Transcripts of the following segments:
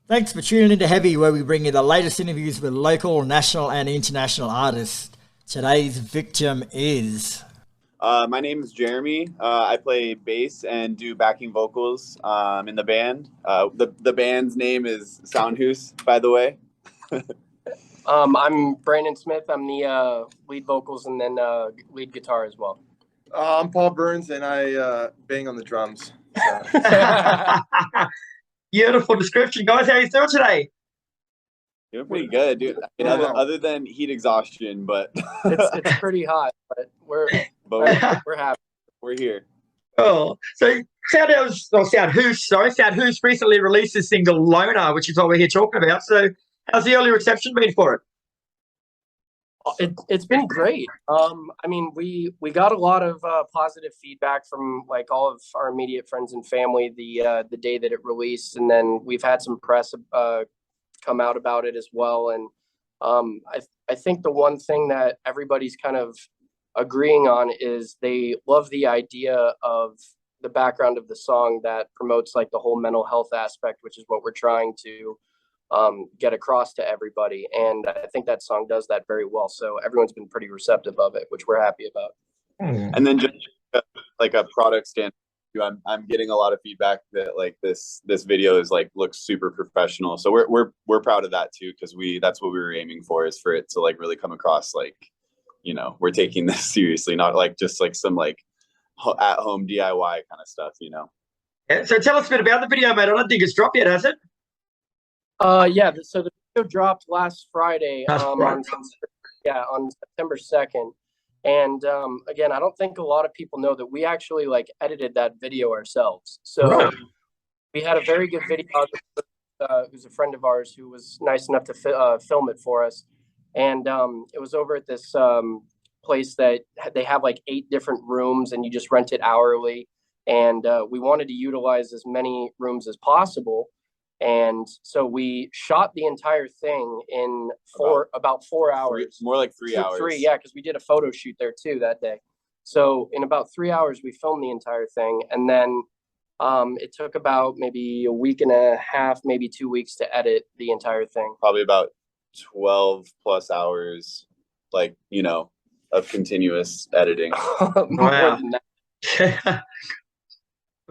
Thanks for tuning into Heavy, where we bring you the latest interviews with local, national, and international artists. Today's victim is... My name is Jeremy. I play bass and do backing vocals in the band. The band's name is Soundhoose, by the way. I'm Brandon Smith. I'm the lead vocals and then lead guitar as well. I'm Paul Burns, and I bang on the drums. Beautiful description, guys. How are you doing today? Doing pretty good, dude. I mean, other than heat exhaustion, but it's pretty hot, but we're happy. We're here. Oh, so Soundhoose recently released his single "Loner," which is what we're here talking about. So, how's the early reception been for it? It's been great. I mean, we got a lot of positive feedback from like all of our immediate friends and family the day that it released, and then we've had some press come out about it as well. And I think the one thing that everybody's kind of agreeing on is they love the idea of the background of the song that promotes like the whole mental health aspect, which is what we're trying to get across to everybody. And I think that song does that very well. So everyone's been pretty receptive of it, which we're happy about. And then just like a product standpoint, I'm getting a lot of feedback that like this video is like looks super professional. So we're proud of that too, because that's what we were aiming for, is for it to like really come across like, you know, we're taking this seriously, not like just like some like at home DIY kind of stuff, you know. Yeah, so tell us a bit about the video, mate. I don't think it's dropped yet, has it? Yeah. So the video dropped last Friday. On September 2nd. And again, I don't think a lot of people know that we actually like edited that video ourselves. So we had a very good videographer who's a friend of ours who was nice enough to film it for us. And it was over at this place that they have like 8 different rooms, and you just rent it hourly. And we wanted to utilize as many rooms as possible. And so we shot the entire thing in about 4 hours. More like 3 hours. Yeah, because we did a photo shoot there too that day. So in about 3 hours, we filmed the entire thing. And then it took about maybe a week and a half, maybe 2 weeks to edit the entire thing. Probably about 12 plus hours, like, you know, of continuous editing. More than that.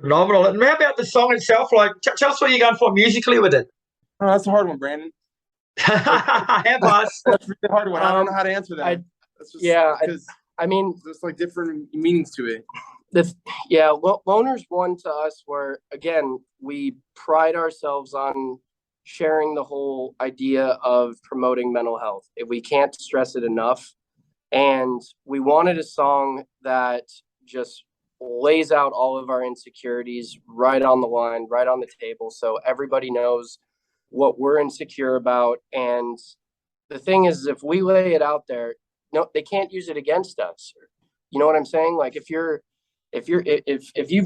Phenomenal. And how about the song itself? Like, tell us what you're going for musically with it. Oh, that's a hard one, Brandon. Have us. That's a really hard one. I don't know how to answer that. I mean, there's like different meanings to it. Loner's one to us where, again, we pride ourselves on sharing the whole idea of promoting mental health. We can't stress it enough. And we wanted a song that just lays out all of our insecurities right on the line, right on the table, so everybody knows what we're insecure about. And the thing is, if we lay it out there, no, they can't use it against us. You know what I'm saying? Like if you've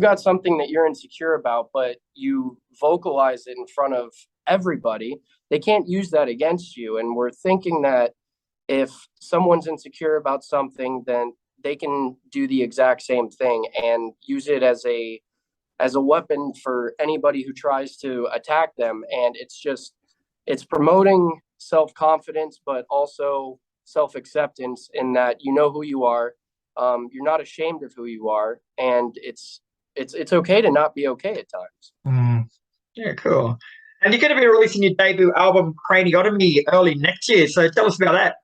got something that you're insecure about, but you vocalize it in front of everybody, they can't use that against you. And we're thinking that if someone's insecure about something, then they can do the exact same thing and use it as a weapon for anybody who tries to attack them. And it's promoting self-confidence, but also self-acceptance in that you know who you are. You're not ashamed of who you are, and it's okay to not be okay at times. Yeah, cool. And you're going to be releasing your debut album, Craniotomy, early next year. So tell us about that.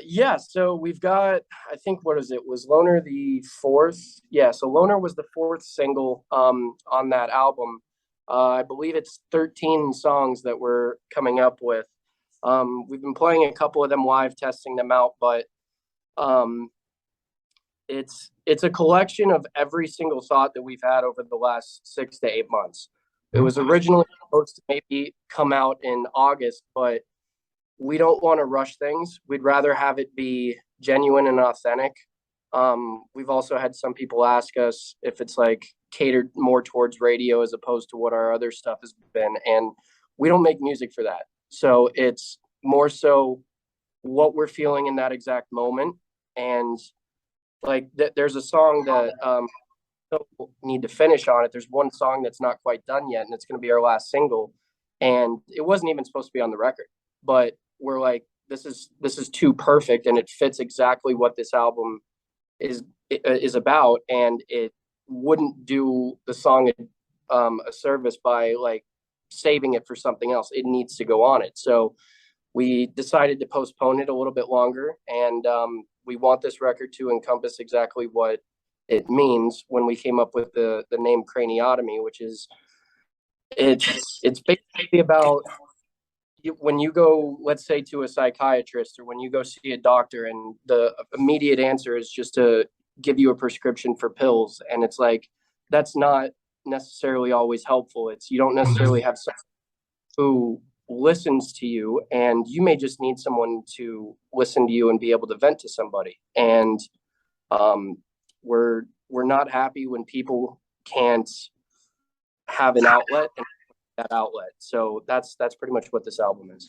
Yeah, so we've got, I think, was Loner the 4th? Yeah, so Loner was the 4th single on that album. I believe it's 13 songs that we're coming up with. We've been playing a couple of them live, testing them out, but it's a collection of every single thought that we've had over the last 6 to 8 months. It was originally supposed to maybe come out in August, but we don't want to rush things. We'd rather have it be genuine and authentic. We've also had some people ask us if it's like catered more towards radio as opposed to what our other stuff has been. And we don't make music for that. So it's more so what we're feeling in that exact moment. And like there's a song that need to finish on it. There's one song that's not quite done yet, and it's going to be our last single. and it wasn't even supposed to be on the record, but we're like, this is too perfect, and it fits exactly what this album is about, and it wouldn't do the song a service by like saving it for something else. It needs to go on it. So we decided to postpone it a little bit longer, and we want this record to encompass exactly what it means when we came up with the name Craniotomy, which is it's basically about when you go, let's say, to a psychiatrist, or when you go see a doctor, and the immediate answer is just to give you a prescription for pills, and it's like, that's not necessarily always helpful. It's, you don't necessarily have someone who listens to you, and you may just need someone to listen to you and be able to vent to somebody. And we're not happy when people can't have an outlet and that outlet. So that's pretty much what this album is.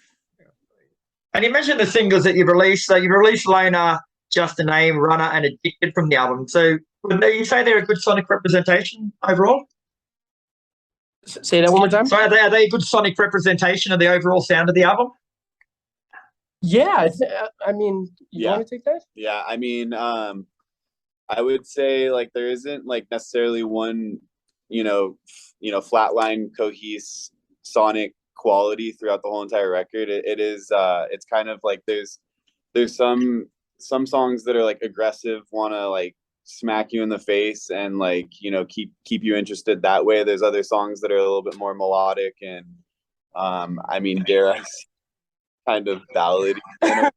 And you mentioned the singles that you've released. So you've released Loner, Just a Name, Runner, and Addicted from the album. So would you say they're a good sonic representation overall? Say that one more time. So are they a good sonic representation of the overall sound of the album? Yeah, I mean, you want to take that? Yeah, I mean, I would say like there isn't like necessarily one, flatline cohesive sonic quality throughout the whole entire record. It is it's kind of like there's some songs that are like aggressive, want to like smack you in the face and like keep you interested that way. There's other songs that are a little bit more melodic and I mean, dare I say, kind of ballady. I'm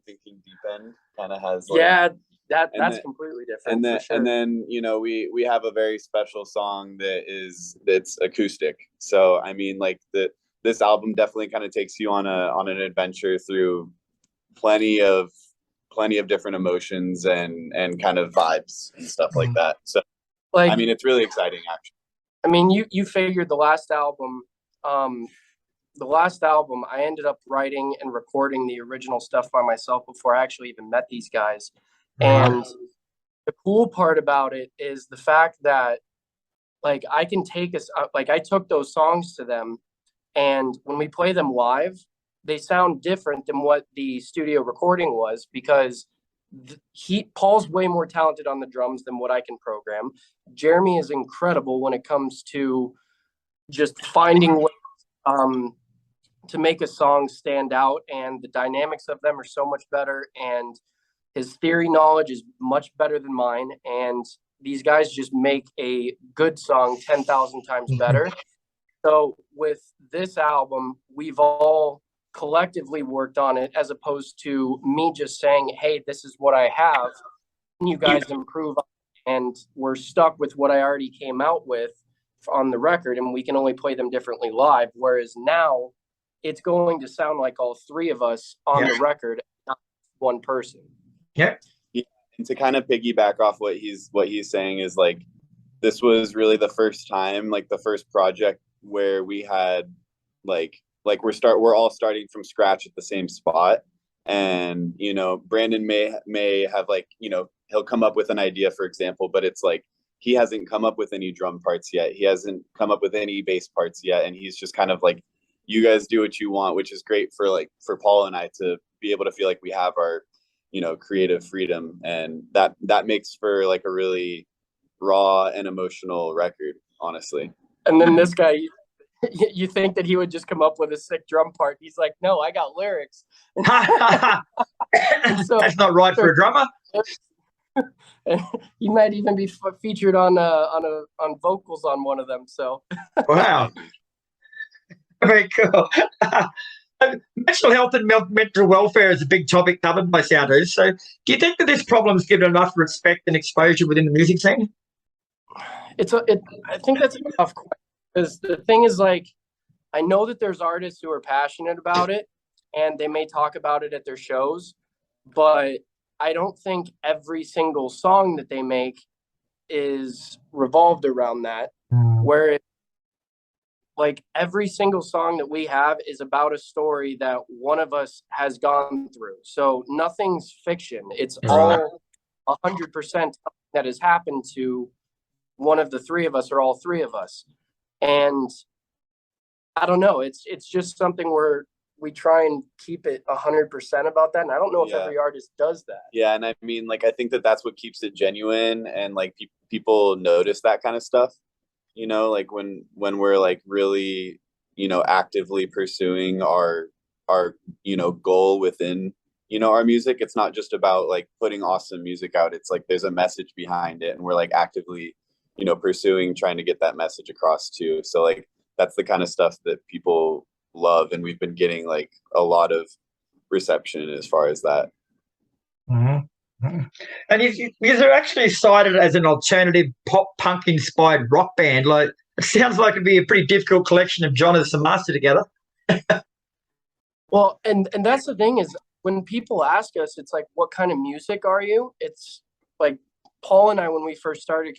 thinking Deep End kind of has like, that's completely different. And then we have a very special song that's acoustic. So I mean, like this album definitely kind of takes you on an adventure through plenty of different emotions and kind of vibes and stuff like that. So like, I mean, it's really exciting actually. I mean, you figured the last album I ended up writing and recording the original stuff by myself before I actually even met these guys. And the cool part about it is the fact that like I can take us, like I took those songs to them, and when we play them live, they sound different than what the studio recording was, because Paul's way more talented on the drums than what I can program. Jeremy is incredible when it comes to just finding ways to make a song stand out, and the dynamics of them are so much better, and his theory knowledge is much better than mine, and these guys just make a good song 10,000 times better. So with this album, we've all collectively worked on it, as opposed to me just saying, hey, this is what I have, and you guys improve, and we're stuck with what I already came out with on the record, and we can only play them differently live. Whereas now it's going to sound like all three of us on the record, not one person. Yeah. And to kind of piggyback off what he's saying is like, this was really the first time, like the first project where we had like we're all starting from scratch at the same spot. And Brandon may have like, he'll come up with an idea, for example, but it's like he hasn't come up with any drum parts yet. He hasn't come up with any bass parts yet. And he's just kind of like, you guys do what you want, which is great for Paul and I to be able to feel like we have our creative freedom, and that makes for like a really raw and emotional record, honestly. And then this guy, you think that he would just come up with a sick drum part. He's like, no, I got lyrics. So, that's not right for a drummer. He might even be featured on vocals on one of them. So wow, very cool. Mental health and mental welfare is a big topic covered by Soundhoose. So do you think that this problem's given enough respect and exposure within the music scene? I think that's a tough question, because the thing is, like, I know that there's artists who are passionate about it and they may talk about it at their shows, but I don't think every single song that they make is revolved around that. Where like every single song that we have is about a story that one of us has gone through. So nothing's fiction. It's all 100% that has happened to one of the three of us or all three of us. And I don't know. It's just something where we try and keep it 100% about that. And I don't know if every artist does that. Yeah. And I mean, like, I think that that's what keeps it genuine, and like people notice that kind of stuff, you know, like when we're like really, you know, actively pursuing our, you know, goal within, you know, our music. It's not just about like putting awesome music out. It's like there's a message behind it, and we're like actively, you know, pursuing, trying to get that message across too. So like that's the kind of stuff that people love, and we've been getting like a lot of reception as far as that. Mm-hmm. And you are actually cited as an alternative pop punk inspired rock band. Like, it sounds like it'd be a pretty difficult collection of genres to master together. Well, and that's the thing is, when people ask us, it's like, what kind of music are you? It's like Paul and I, when we first started,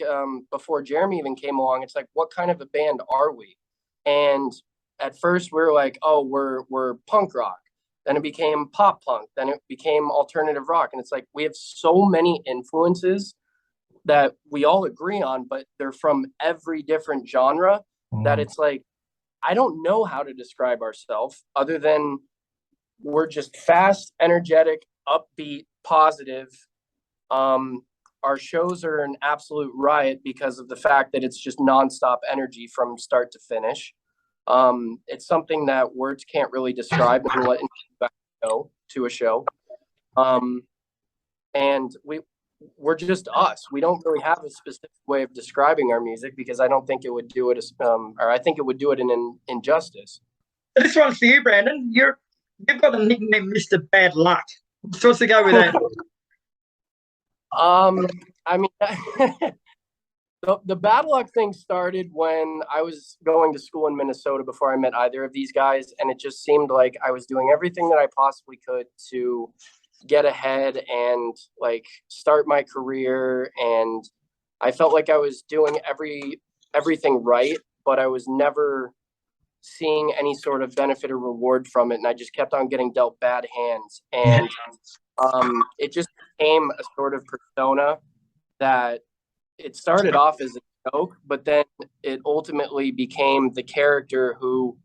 before Jeremy even came along, it's like, what kind of a band are we? And at first we were like, oh, we're punk rock. Then it became pop punk. Then it became alternative rock. And it's like, we have so many influences that we all agree on, but they're from every different genre that it's like, I don't know how to describe ourselves other than we're just fast, energetic, upbeat, positive. Our shows are an absolute riot because of the fact that it's just nonstop energy from start to finish. It's something that words can't really describe and let go to a show. And we're just us. We don't really have a specific way of describing our music because I don't think it would do it or I think it would do it in an injustice. This one's for you, Brandon. You've got a nickname, Mr. Bad Luck. So what's to go with that? I mean, the bad luck thing started when I was going to school in Minnesota before I met either of these guys, and it just seemed like I was doing everything that I possibly could to get ahead and like start my career, and I felt like I was doing everything right, but I was never seeing any sort of benefit or reward from it, and I just kept on getting dealt bad hands, and it just became a sort of persona that it started off as a joke, but then it ultimately became the character who,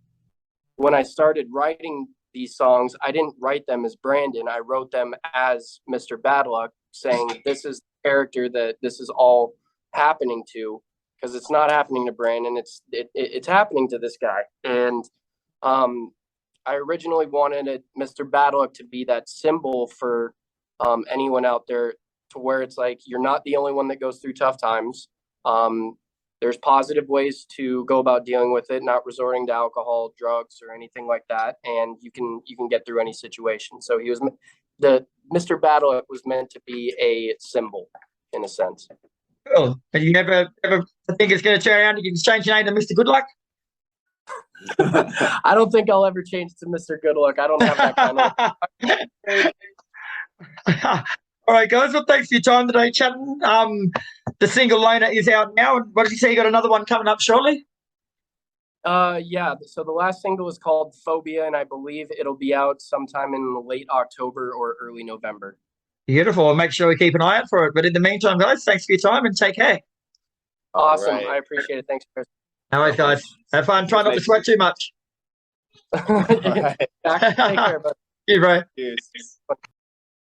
when I started writing these songs, I didn't write them as Brandon. I wrote them as Mr. Badluck, saying this is the character that this is all happening to, because it's not happening to Brandon. It's happening to this guy. And I originally wanted Mr. Badluck to be that symbol for anyone out there, to where it's like, you're not the only one that goes through tough times. There's positive ways to go about dealing with it, not resorting to alcohol, drugs, or anything like that. And you can get through any situation. So Mr. Badluck was meant to be a symbol in a sense. Oh, and you never think it's going to turn around and you can change your name to Mr. Good Luck? I don't think I'll ever change to Mr. Good Luck. I don't have that kind of. All right, guys. Well, thanks for your time today, chatting. The single Loner is out now. What did you say? You got another one coming up shortly? Yeah. So the last single is called Phobia, and I believe it'll be out sometime in late October or early November. Beautiful. I'll make sure we keep an eye out for it. But in the meantime, guys, thanks for your time and take care. Awesome. Right. I appreciate it. Thanks, Chris. All right, guys. Have fun. Try not to sweat too much. Take care, bud. See you, bro. Cheers.